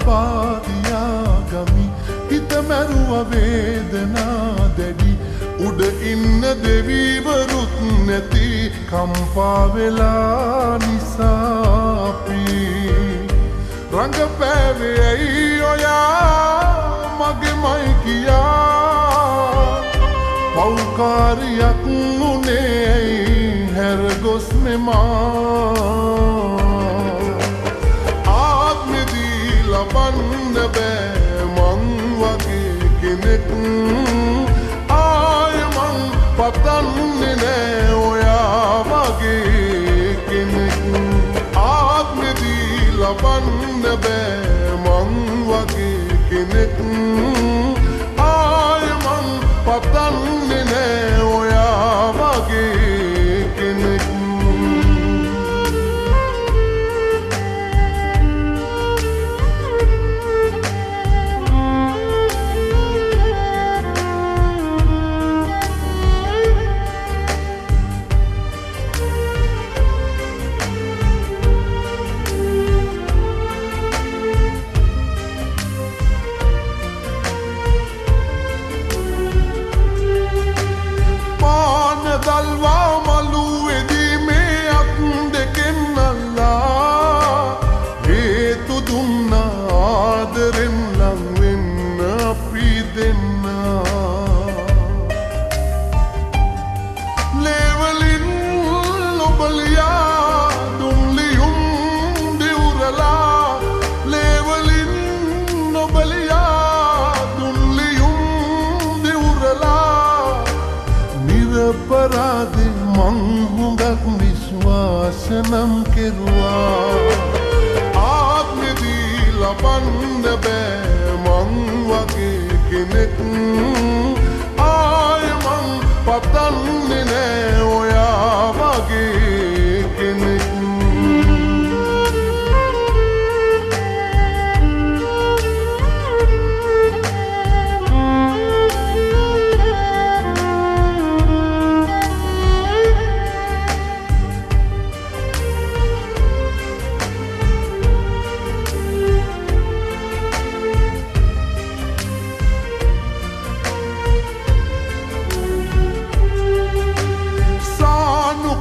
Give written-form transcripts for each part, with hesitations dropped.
තබාදියා ගමි හිත මැරුව වේදනා දැඩි උඩ ඉන්න දෙවිවරුත් නැති කම්පා වෙලා නිසා අපි රංගපෑවේ ඇයි ඔයා මගේමයි කියා පෞකාරියක් උනේ ඇයි හැර ගොස් මෙමා ලබන්න බෑ මං වගේ කෙනෙක් ආය මං පතන්නේ නෑ ඔයා වගේ කෙනෙක් ආත්මෙදී ලබන්න බෑ මං වගේ කෙනෙක් ආය මං පතන්නේ නෑ ඔයා වගේ කෙනෙක් දල්වා මළුවේදී මේ අත් දෙකෙන් අල්ලා හේතු දුන්නා ආදරෙන් ලං වෙන්න අපි දෙන්නා ලේවලින් නොබලියා දුම්ලියුම් දිවුරලා ලේවලින් නොබලියා දුම්ලියුම් දිවුරලා නිරපරාධි මං හුඟක් විශ්වාසනම් කෙරුවා ආත්මෙදී ලබන්න බෑ මං වගේ කෙනෙක් ආය මං පතන්නේ නෑ ඔයා වගේ කෙනෙක්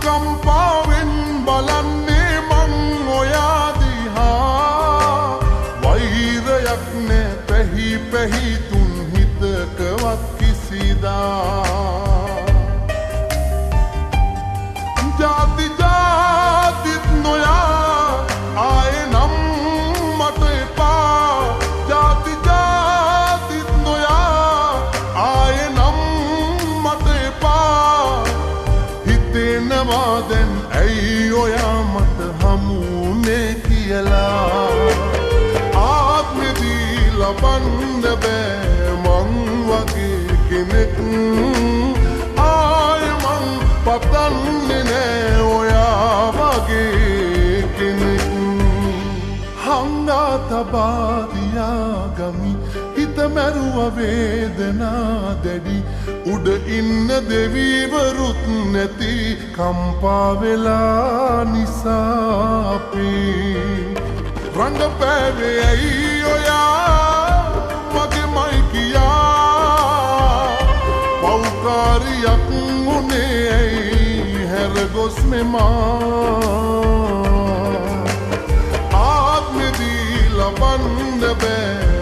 කම්පාවෙන් බලන්නේ මං ඔයා දිහා වෛරයක් නෑ පැහි පැහි තුන් හිතකවත් කිසිදා ජාති ජාතිත් නොයා ආයේ නම් මට එපා ජාති ජාතිත් නොයා ආයේ නම් මට එපා හිතෙනවා දැන් ඇයි ඔයා මට හමුුනේ කියලා ආත්මෙදී ලබන්න බෑ මං වගේ කෙනෙක් ආය මං පතන්නේ නෑ ඔයා වගේ කෙනෙක් හංගා තබාදියා ගමි හිත මැරුව වේදනා දැඩි උඩ ඉන්න දෙවිවරුත් නැති කම්පා වෙලා නිසා අපි රංගපෑවේ ඇයි ඔයා මගේමයි කියා පෞකාරියක් උනේ ඇයි හැර ගොස් මෙමා ආත්මෙදී ලබන්න බෑ